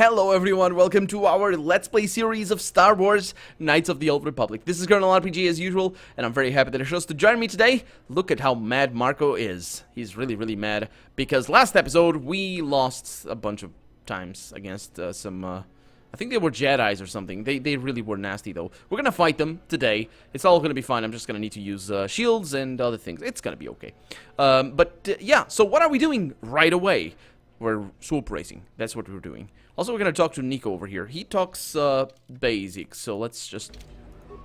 Hello everyone, welcome to our Let's Play series of Star Wars Knights of the Old Republic. This is Colonel RPG as usual, and I'm very happy that you chose to join me today. Look at how mad Marco is. He's really mad, because last episode we lost a bunch of times against some, I think they were Jedis or something. They really were nasty though. We're gonna fight them today. It's all gonna be fine. I'm just gonna need to use shields and other things. It's gonna be okay. Yeah, so what are we doing right away? We're swoop racing. That's what we're doing. Also, we're gonna talk to Nico over here. He talks basic, so let's just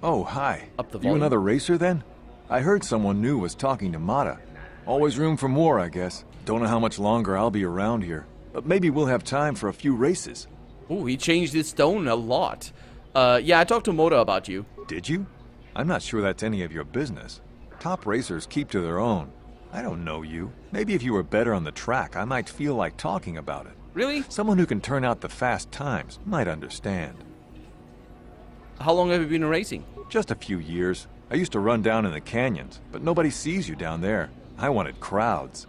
Oh, hi. up the volume. You another racer then? I heard someone new was talking to Mata. Always room for more, I guess. Don't know how much longer I'll be around here, but maybe we'll have time for a few races. Ooh, he changed his tone a lot. Yeah, I talked to Moda about you. Did you? I'm not sure that's any of your business. Top racers keep to their own. I don't know you. Maybe if you were better on the track, I might feel like talking about it. Really? Someone who can turn out the fast times might understand. How long have you been racing? Just a few years. I used to run down in the canyons, but nobody sees you down there. I wanted crowds.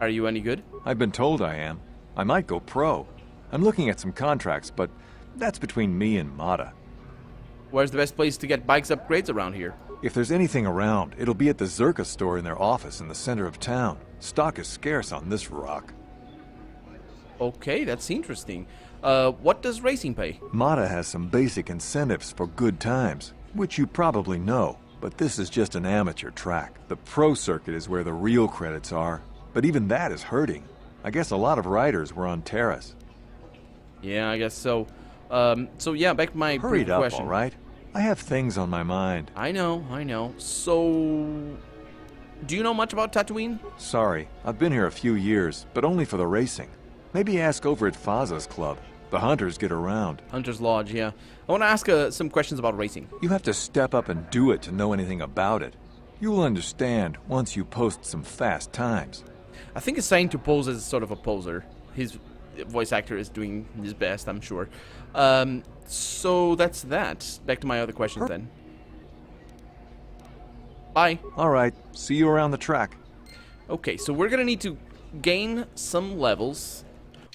Are you any good? I've been told I am. I might go pro. I'm looking at some contracts, but that's between me and Mata. Where's the best place to get bikes upgrades around here? If there's anything around, it'll be at the Zerka store in their office in the center of town. Stock is scarce on this rock. Okay, that's interesting. What does racing pay? Mata has some basic incentives for good times, which you probably know, but this is just an amateur track. The pro circuit is where the real credits are, but even that is hurting. I guess a lot of riders were on Terrace. Yeah, I guess so. So yeah, back to my Hurry it up, question. all right? I have things on my mind. I know. So, do you know much about Tatooine? Sorry, I've been here a few years, but only for the racing. Maybe ask over at Faza's club. The hunters get around. Hunter's Lodge, yeah. I want to ask some questions about racing. You have to step up and do it to know anything about it. You'll understand once you post some fast times. I think assigned to pose as sort of a poser. His voice actor is doing his best, I'm sure. So that's that. Back to my other questions then. Bye. All right, see you around the track. Okay, so we're gonna need to gain some levels.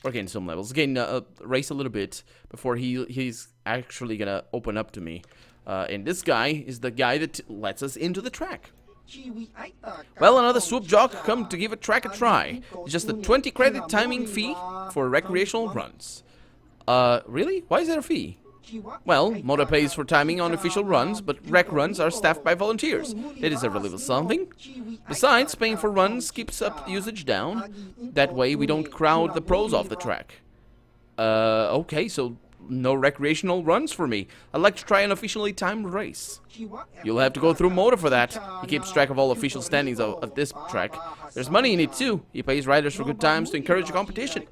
Race a little bit before he's actually gonna open up to me. And this guy is the guy that lets us into the track. Well, another swoop jock come to give a track a try. It's just a 20 credit timing fee for recreational runs. Really? Why is there a fee? Well, Moda pays for timing on official runs, but rec runs are staffed by volunteers. They deserve a little something. Besides, paying for runs keeps up usage down. That way we don't crowd the pros off the track. Okay, so no recreational runs for me. I'd like to try an officially timed race. You'll have to go through Moda for that. He keeps track of all official standings of this track. There's money in it too. He pays riders for good times to encourage competition.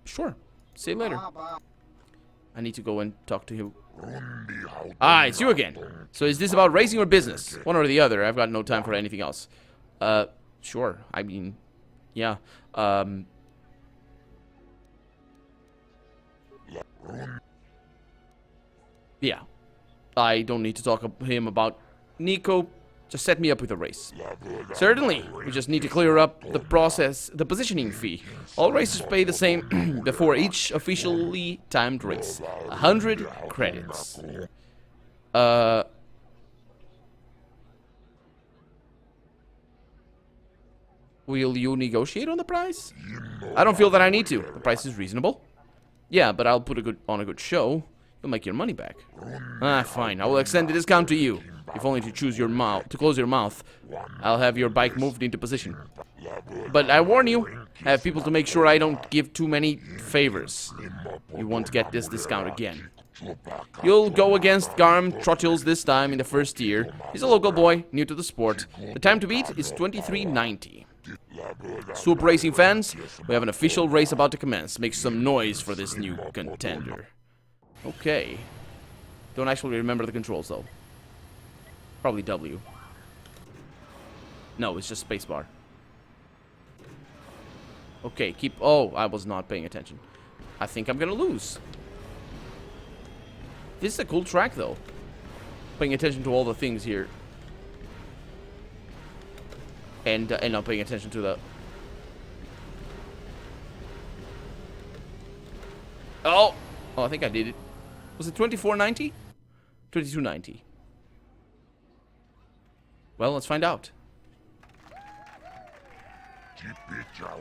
Sure. See you later. I need to go and talk to him. Ah, it's you again. So is this about racing or business? One or the other. I've got no time for anything else. Sure. I mean, yeah. Yeah. I don't need to talk to him about Nico. Just set me up with a race. Certainly. We just need to clear up the positioning fee. All racers pay the same before each officially timed race. 100 credits. Will you negotiate on the price? I don't feel that I need to. The price is reasonable. Yeah, but I'll put on a good show. You'll make your money back. Ah, fine. I will extend the discount to you. If only to close your mouth. I'll have your bike moved into position. But I warn you, I have people to make sure I don't give too many favors. You won't get this discount again. You'll go against Garm Trottles this time in the first year. He's a local boy, new to the sport. The time to beat is 23:90. Swoop racing fans, we have an official race about to commence. Make some noise for this new contender. Okay. Don't actually remember the controls though. Probably W. No, it's just spacebar. Okay, oh, I was not paying attention. I think I'm gonna lose. This is a cool track though. Paying attention to all the things here. And not paying attention to the Oh! Oh, I think I did it. Was it 2490? 2290. Well, let's find out.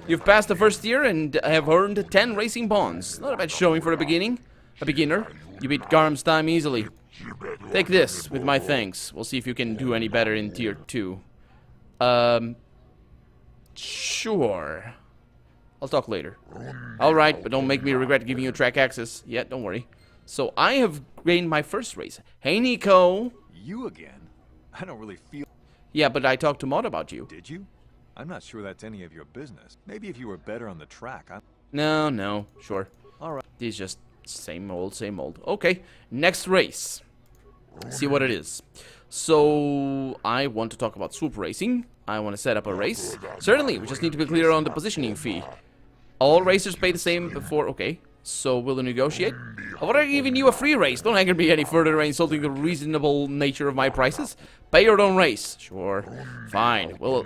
You've passed the first year and have earned 10 racing bonds. Not a bad showing for a beginner. You beat Garm's time easily. Take this, with my thanks. We'll see if you can do any better in Tier 2. Sure. I'll talk later. Alright, but don't make me regret giving you track access. Yeah, don't worry. So, I have gained my first race. Hey, Nico! You again? I don't really feel... Yeah, but I talked to Mod about you. Did you? I'm not sure that's any of your business. Maybe if you were better on the track, No, sure. Alright. He's just same old, same old. Okay, next race. See what it is. So, I want to talk about swoop racing. I want to set up a race. Certainly, we just need to be clear on the positioning fee. All racers pay the same before... Okay, so we'll negotiate. I've already given you a free race. Don't anger me any further by insulting the reasonable nature of my prices. Pay your own race. Sure. Fine. We'll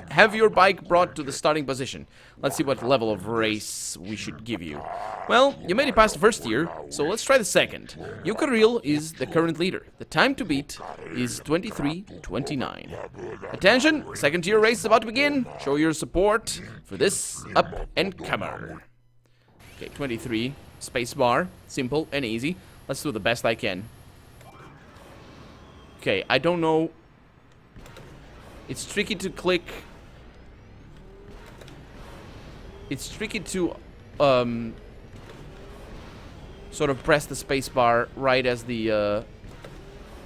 have your bike brought to the starting position. Let's see what level of race we should give you. Well, you made it past the first year, so let's try the second. Yukaril is the current leader. The time to beat is 23:29. Attention! Second tier race is about to begin. Show your support for this up-and-comer. Okay, 23. Spacebar. Simple and easy. Let's do the best I can. Okay, I don't know. It's tricky to click. It's tricky to sort of press the spacebar right as the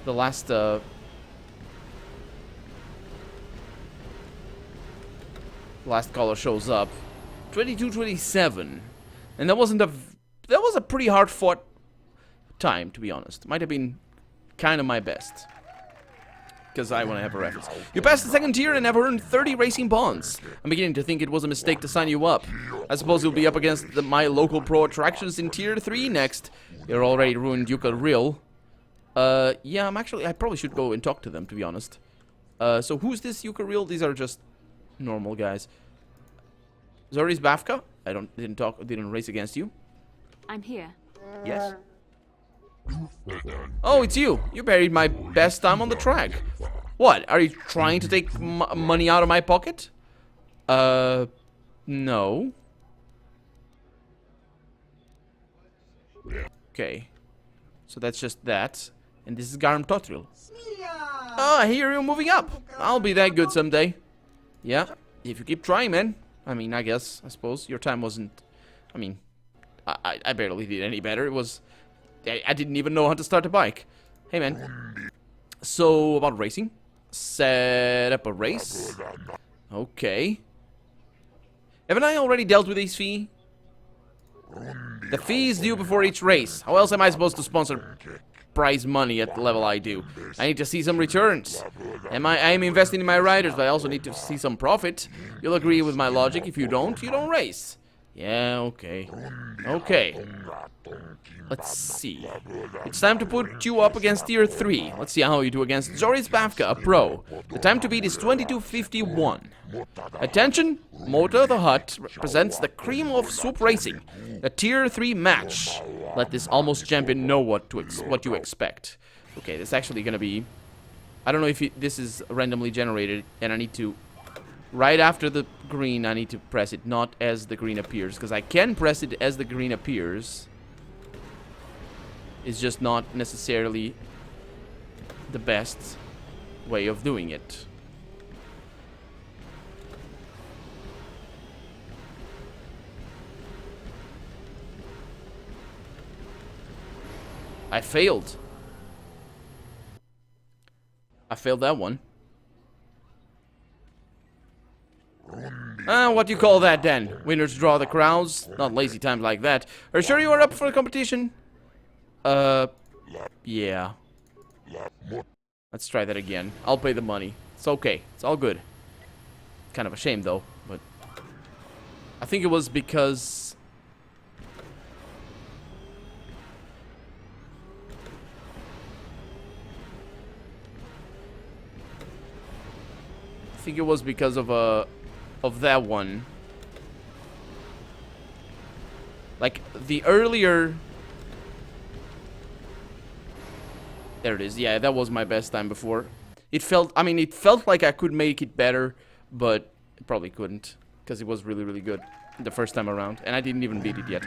last color shows up. 22:27, and that was a pretty hard fought time, to be honest. Might have been kind of my best. Because I want to have a reference. You passed the second tier and have earned 30 racing bonds. I'm beginning to think it was a mistake to sign you up. I suppose you'll be up against my local pro attractions in Tier 3 next. You're already ruined Yukaril. Yeah, I probably should go and talk to them, to be honest. So who's this Yukaril? These are just normal guys. Zori's Bafka? Didn't race against you. I'm here. Yes? Oh, it's you. You buried my best time on the track. What? Are you trying to take money out of my pocket? No. Okay. So that's just that. And this is Garam Totril. Oh, I hear you're moving up. I'll be that good someday. Yeah. If you keep trying, man. I mean, I suppose. Your time wasn't... I mean, I barely did any better. It was... I didn't even know how to start a bike. Hey, man. So, about racing. Set up a race. Okay. Haven't I already dealt with this fee? The fee is due before each race. How else am I supposed to sponsor prize money at the level I do? I need to see some returns. I am investing in my riders, but I also need to see some profit. You'll agree with my logic. If you don't race. Yeah, okay. Okay. Let's see. It's time to put you up against Tier 3. Let's see how you do against Zoris Bafka, a pro. The time to beat is 22:51. Attention! Motor the Hut represents the cream of swoop racing. A Tier 3 match. Let this almost champion know what you expect. Okay, this is actually gonna be... I don't know if this is randomly generated, and I need to... Right after the green, I need to press it, not as the green appears. Because I can press it as the green appears. It's just not necessarily the best way of doing it. I failed. I failed that one. What do you call that then? Winners draw the crowds? Not lazy times like that. Are you sure you are up for the competition? Yeah. Let's try that again. I'll pay the money. It's okay. It's all good. Kind of a shame though, but... I think it was because... I think it was because of that one. Like, the earlier... There it is. Yeah, that was my best time before. It felt like I could make it better, but I probably couldn't, because it was really, really good the first time around, and I didn't even beat it yet.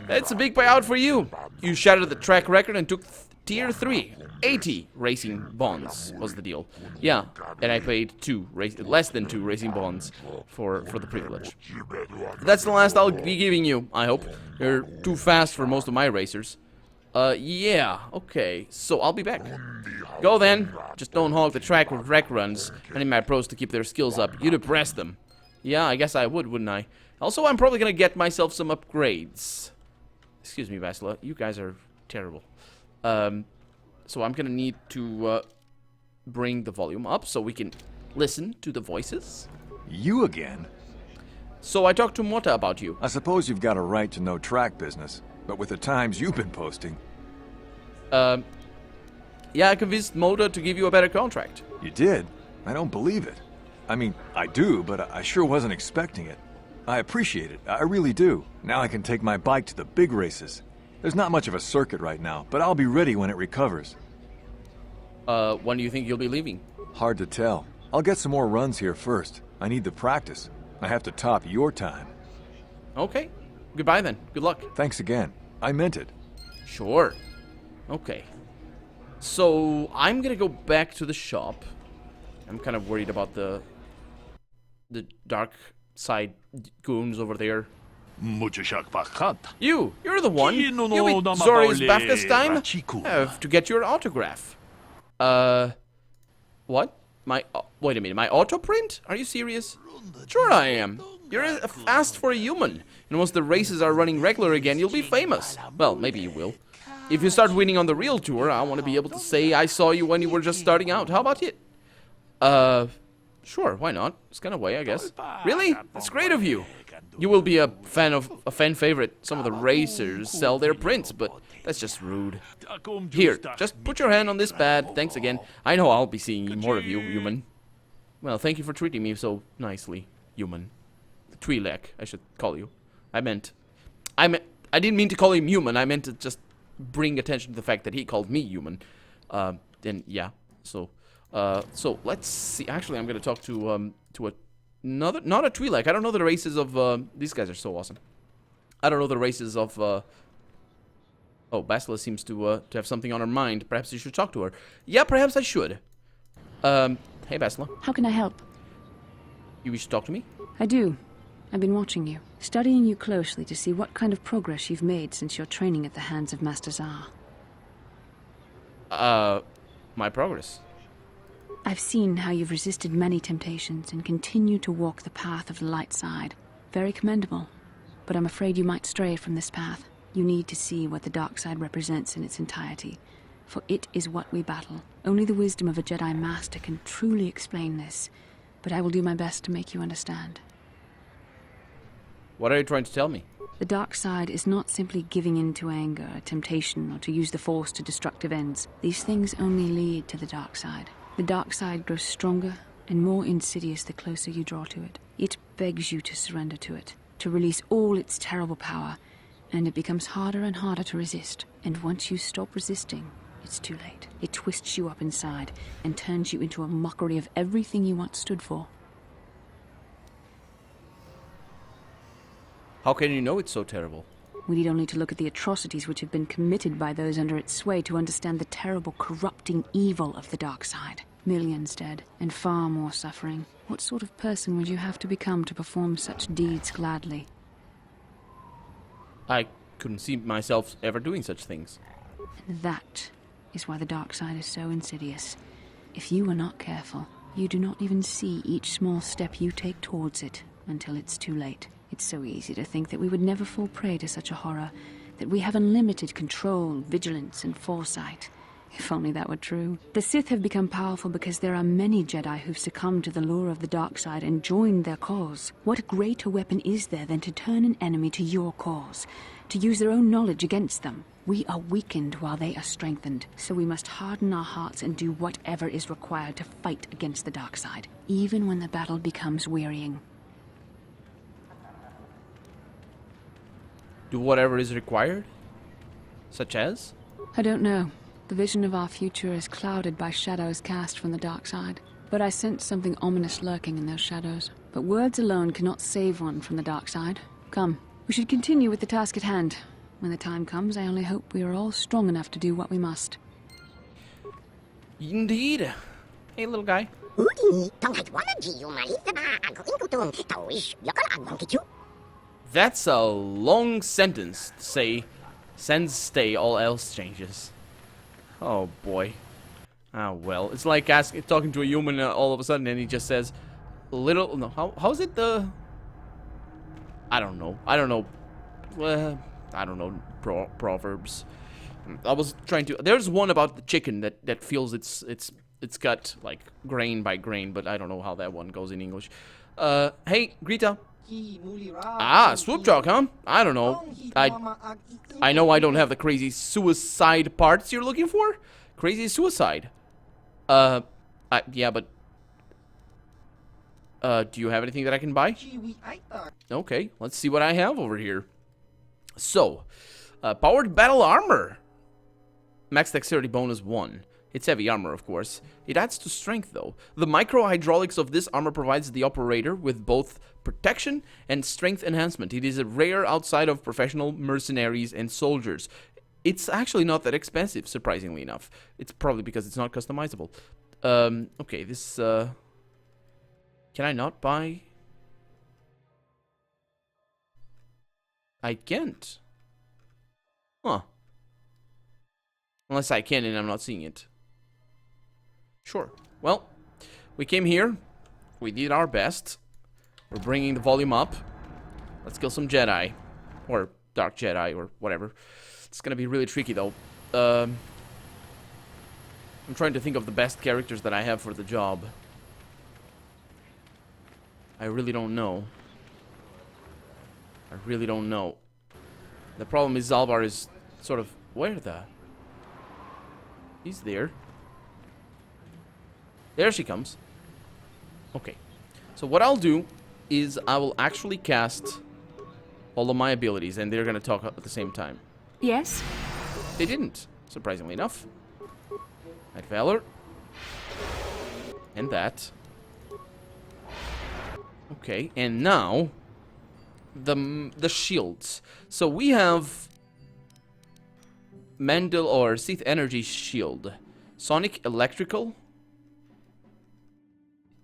That's a big payout for you. You shattered the track record and took tier 3. 80 racing bonds was the deal. Yeah, and I paid less than 2 racing bonds for the privilege. That's the last I'll be giving you, I hope. You're too fast for most of my racers. Yeah, okay, so I'll be back. Go then. Just don't hog the track with wreck runs. I need my pros to keep their skills up. You depress them. Yeah, I guess I would, wouldn't I? Also, I'm probably gonna get myself some upgrades. Excuse me, Vasila. You guys are terrible. So I'm gonna need to bring the volume up so we can listen to the voices. You again? So I talked to Mota about you. I suppose you've got a right to know track business, but with the times you've been posting... Yeah, I convinced Mota to give you a better contract. You did? I don't believe it. I mean, I do, but I sure wasn't expecting it. I appreciate it, I really do. Now I can take my bike to the big races. There's not much of a circuit right now, but I'll be ready when it recovers. When do you think you'll be leaving? Hard to tell. I'll get some more runs here first. I need the practice. I have to top your time. Okay. Goodbye then. Good luck. Thanks again. I meant it. Sure. Okay. So, I'm gonna go back to the shop. I'm kind of worried about the dark side goons over there. You're the one. You beat Zori's bath this time? Have to get your autograph. What? Wait a minute, my autoprint? Are you serious? Sure I am. You're fast for a human. And once the races are running regular again, you'll be famous. Well, maybe you will. If you start winning on the real tour, I want to be able to say I saw you when you were just starting out. How about it? Sure, why not? It's kind of way, I guess. Really? That's great of you. You will be a fan favorite. Some of the racers sell their prints, but that's just rude. Here, just put your hand on this pad. Thanks again. I know I'll be seeing more of you, human. Well, thank you for treating me so nicely, human. Twi'lek, I should call you. I didn't mean to call him human. I meant to just bring attention to the fact that he called me human. And yeah, so let's see. Actually, I'm gonna talk to not a Twi'lek. I don't know the races of these guys are so awesome. I don't know the races of oh, Basila seems to have something on her mind. Perhaps you should talk to her. Yeah, perhaps I should. Hey Basila. How can I help? You wish to talk to me? I do. I've been watching you, studying you closely to see what kind of progress you've made since your training at the hands of Master Zar. My progress? I've seen how you've resisted many temptations and continue to walk the path of the light side. Very commendable. But I'm afraid you might stray from this path. You need to see what the dark side represents in its entirety, for it is what we battle. Only the wisdom of a Jedi Master can truly explain this, but I will do my best to make you understand. What are you trying to tell me? The dark side is not simply giving in to anger, temptation, or to use the Force to destructive ends. These things only lead to the dark side. The dark side grows stronger and more insidious the closer you draw to it. It begs you to surrender to it, to release all its terrible power, and it becomes harder and harder to resist. And once you stop resisting, it's too late. It twists you up inside and turns you into a mockery of everything you once stood for. How can you know it's so terrible? We need only to look at the atrocities which have been committed by those under its sway to understand the terrible, corrupting evil of the dark side. Millions dead, and far more suffering. What sort of person would you have to become to perform such deeds gladly? I couldn't see myself ever doing such things. And that is why the dark side is so insidious. If you are not careful, you do not even see each small step you take towards it until it's too late. It's so easy to think that we would never fall prey to such a horror, that we have unlimited control, vigilance, and foresight. If only that were true. The Sith have become powerful because there are many Jedi who've succumbed to the lure of the dark side and joined their cause. What greater weapon is there than to turn an enemy to your cause, to use their own knowledge against them? We are weakened while they are strengthened, so we must harden our hearts and do whatever is required to fight against the dark side, even when the battle becomes wearying. do whatever is required? Such as? I don't know. The vision of our future is clouded by shadows cast from the dark side. But I sense something ominous lurking in those shadows. But words alone cannot save one from the dark side. Come, we should continue with the task at hand. When the time comes, I only hope we are all strong enough to do what we must. Indeed. Hey, little guy. That's a long sentence to say, sends stay, all else changes. Oh boy. Ah well, it's like talking to a human all of a sudden and he just says, little, no, how's it the... I don't know, I don't know proverbs. I was trying to, there's one about the chicken that feels it's got like grain by grain, but I don't know how that one goes in English. Hey, Greta. Ah, swoop jog, huh? I don't know. I know I don't have the crazy suicide parts you're looking for. Crazy suicide. Yeah, but do you have anything that I can buy? Okay, let's see what I have over here. So, powered battle armor. Max dexterity bonus 1. It's heavy armor, of course. It adds to strength, though. The micro-hydraulics of this armor provides the operator with both protection and strength enhancement. It is a rare outside of professional mercenaries and soldiers. It's actually not that expensive, surprisingly enough. It's probably because it's not customizable. Okay, this, can I not buy? I can't. Huh. Unless I can and I'm not seeing it. Sure. Well, we came here. We did our best. We're bringing the volume up. Let's kill some Jedi. Or Dark Jedi, or whatever. It's gonna be really tricky, though. I'm trying to think of the best characters that I have for the job. I really don't know. I really don't know. The problem is Zalbar is sort of... Where the... He's there. There she comes. Okay. So what I'll do is I will actually cast all of my abilities, and they're going to talk at the same time. Yes? They didn't, surprisingly enough. Night Valor. And that. Okay, and now... The shields. So we have... Mandel or Sith Energy Shield. Sonic Electrical.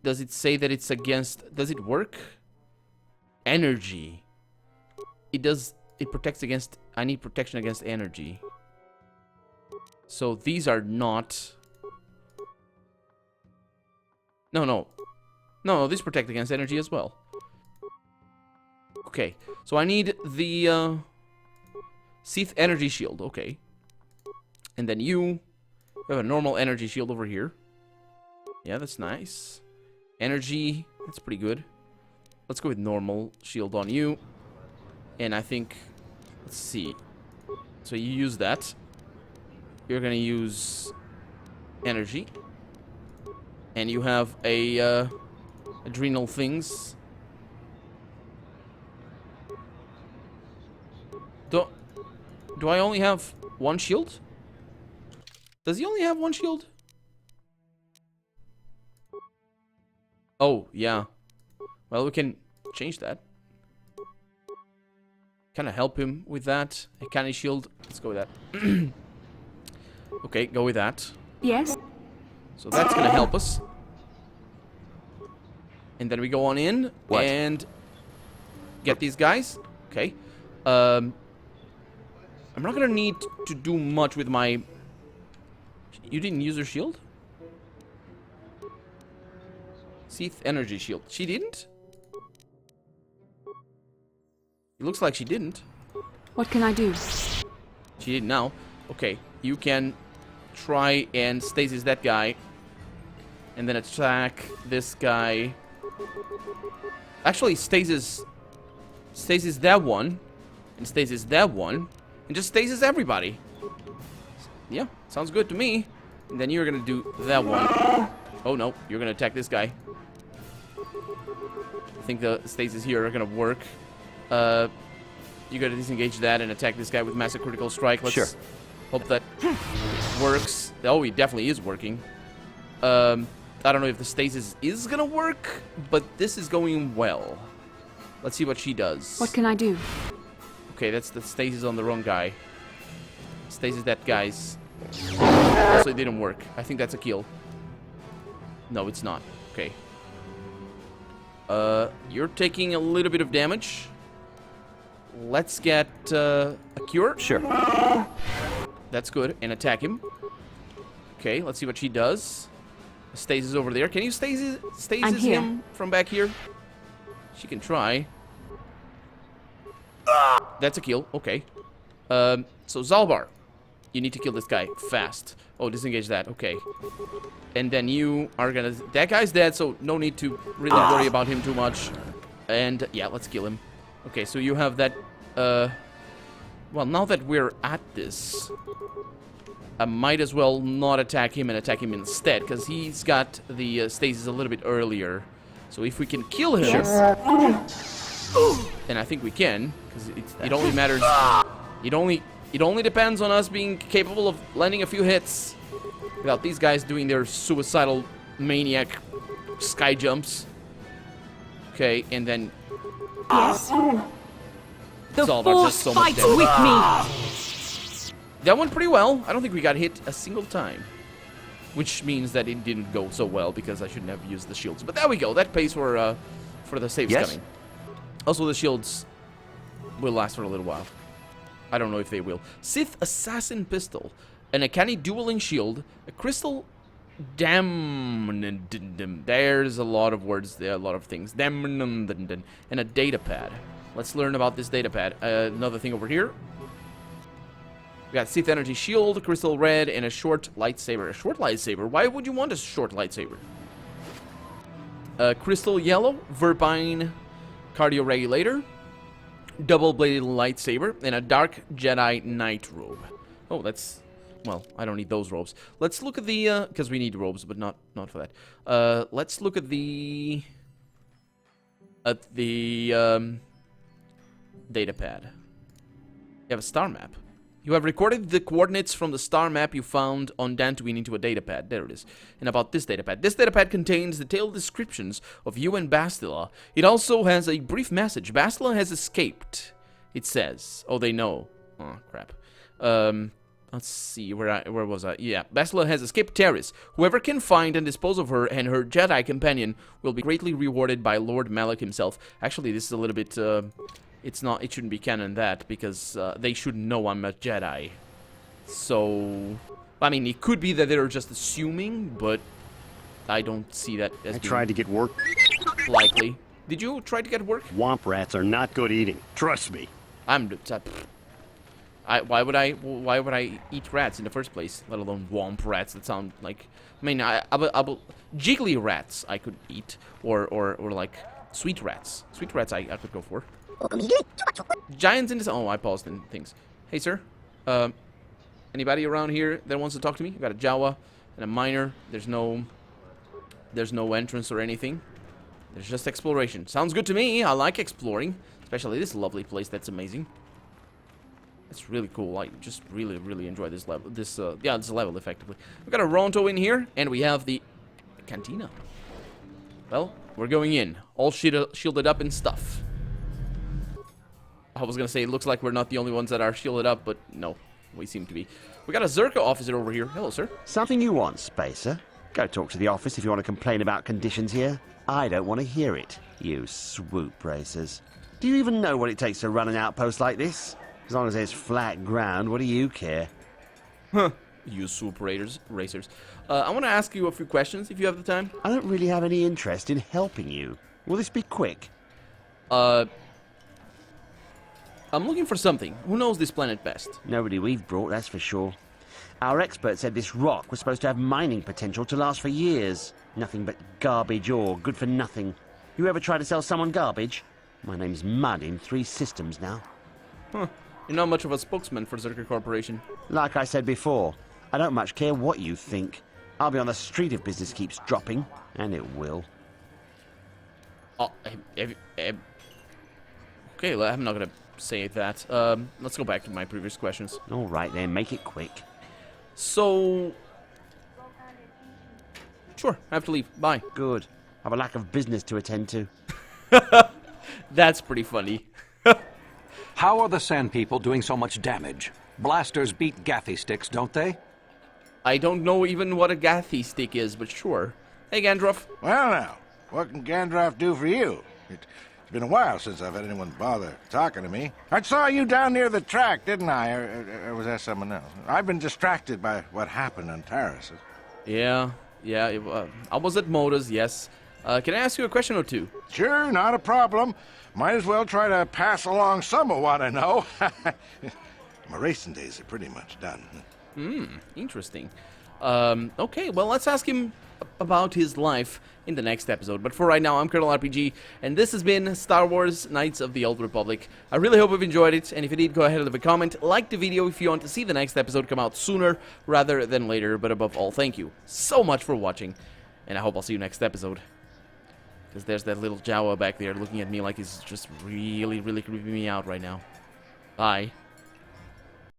Does it say that it's against... Does it work? Energy. It does... It protects against... I need protection against energy. So these are not... No, these protect against energy as well. Okay, so I need the Sith Energy Shield. Okay. And then you have a normal energy shield over here. Yeah, that's nice. Energy, that's pretty good. Let's go with normal shield on you. And I think, let's see. So you use that. You're gonna use energy. And you have a adrenal things. Do I only have one shield? Does he only have one shield? Oh, yeah. Well, we can change that. Kind of help him with that. A canny shield. Let's go with that. Okay, go with that. Yes? So that's gonna help us. And then we go on in and get these guys. Okay. I'm not gonna need to do much with my... You didn't use her shield? Sith Energy Shield. She didn't? It looks like she didn't. What can I do? She didn't now. Okay, you can try and stasis that guy. And then attack this guy. Actually, stasis that one. And stasis that one. And just stasis everybody. Yeah, sounds good to me. And then you're gonna do that one. Oh no, you're gonna attack this guy. I think the stasis here are gonna work. You gotta disengage that and attack this guy with massive critical strike. Let's Sure. hope that works. Oh, it definitely is working. I don't know if the stasis is gonna work, but this is going well. Let's see what she does. What can I do? Okay, that's the stasis on the wrong guy. Stasis that guy's. Also, it didn't work. I think that's a kill. No, it's not. Okay. You're taking a little bit of damage. Let's get a cure. Sure. That's good. And attack him. Okay, let's see what she does. Stasis over there. Can you stasis him from back here? She can try. That's a kill. Okay. So Zalbar, you need to kill this guy fast. Oh, disengage that. Okay. And then you are gonna... That guy's dead, so no need to really worry about him too much. And yeah, let's kill him. Okay, so you have that... Well, now that we're at this, I might as well not attack him and attack him instead, because he's got the stasis a little bit earlier. So if we can kill him... And I think we can, because it only matters... It only depends on us being capable of landing a few hits without these guys doing their suicidal maniac sky jumps. Okay, and then... Yes. The Zalbar Force just so much fights damage. with me. That went pretty well. I don't think we got hit a single time. Which means that it didn't go so well because I shouldn't have used the shields. But there we go. That pays for the saves coming. Also, the shields will last for a little while. I don't know if they will. Sith Assassin Pistol. An uncanny dueling shield. A crystal... There's a lot of words there. A lot of things. And a data pad. Let's learn about this data pad. Another thing over here. We got Sith Energy Shield, Crystal Red, and a short lightsaber. A short lightsaber? Why would you want a short lightsaber? Crystal Yellow, Verbine Cardio Regulator, Double-Bladed Lightsaber, and a Dark Jedi Knight Robe. Oh, that's... Well, I don't need those robes. Let's look at the... Because we need robes, but not for that. Let's look at the... data pad. You have a star map. You have recorded the coordinates from the star map you found on Dantooine into a datapad. There it is. And about this datapad. This datapad contains detailed descriptions of you and Bastila. It also has a brief message. Bastila has escaped. It says. Oh, they know. Oh, crap. Let's see. Where was I? Yeah. Bastila has escaped Terrace. Whoever can find and dispose of her and her Jedi companion will be greatly rewarded by Lord Malak himself. Actually, this is a little bit... It shouldn't be canon that, because they shouldn't know I'm a Jedi. So, I mean, it could be that they're just assuming, but I don't see that as I being tried to get work. likely. Did you try to get work? Womp rats are not good eating. Trust me. Why would I eat rats in the first place? Let alone womp rats. That sound like... I mean, jiggly rats I could eat, or like sweet rats. Sweet rats I could go for. Giants in this... Oh, I paused in things. Hey, sir. Anybody around here that wants to talk to me? We've got a Jawa and a miner. There's no entrance or anything. There's just exploration. Sounds good to me. I like exploring. Especially this lovely place. That's amazing. That's really cool. I just really, really enjoy this level. This level, effectively. We've got a Ronto in here. And we have the cantina. Well, we're going in. All shielded up and stuff. I was gonna say, it looks like we're not the only ones that are shielded up, but no, we seem to be. We got a Zerka officer over here. Hello, sir. Something you want, Spacer? Go talk to the office if you want to complain about conditions here. I don't want to hear it, you swoop racers. Do you even know what it takes to run an outpost like this? As long as there's flat ground, what do you care? Huh. You swoop racers. I want to ask you a few questions, if you have the time. I don't really have any interest in helping you. Will this be quick? I'm looking for something. Who knows this planet best? Nobody we've brought, that's for sure. Our expert said this rock was supposed to have mining potential to last for years. Nothing but garbage ore, good for nothing. You ever try to sell someone garbage? My name's Mud in 3 systems now. Huh. You're not much of a spokesman for Zerka Corporation. Like I said before, I don't much care what you think. I'll be on the street if business keeps dropping, and it will. Oh, okay, I'm not gonna say that. Let's go back to my previous questions. All right then, make it quick. So... Sure, I have to leave. Bye. Good. Have a lack of business to attend to. That's pretty funny. How are the Sand People doing so much damage? Blasters beat Gathy sticks, don't they? I don't know even what a Gathy stick is, but sure. Hey, Gandalf. Well now, what can Gandalf do for you? It's been a while since I've had anyone bother talking to me. I saw you down near the track, didn't I? Or was that someone else? I've been distracted by what happened on Terrace. Yeah, I was at Moda's, yes. Can I ask you a question or two? Sure, not a problem. Might as well try to pass along some of what I know. My racing days are pretty much done. Interesting. Okay, well, let's ask him about his life in the next episode. But for right now, I'm KotOR RPG, and this has been Star Wars Knights of the Old Republic. I really hope you've enjoyed it, and if you did, go ahead and leave a comment. Like the video if you want to see the next episode come out sooner rather than later. But above all, thank you so much for watching, and I hope I'll see you next episode. Because there's that little Jawa back there looking at me like he's just really, really creeping me out right now. Bye.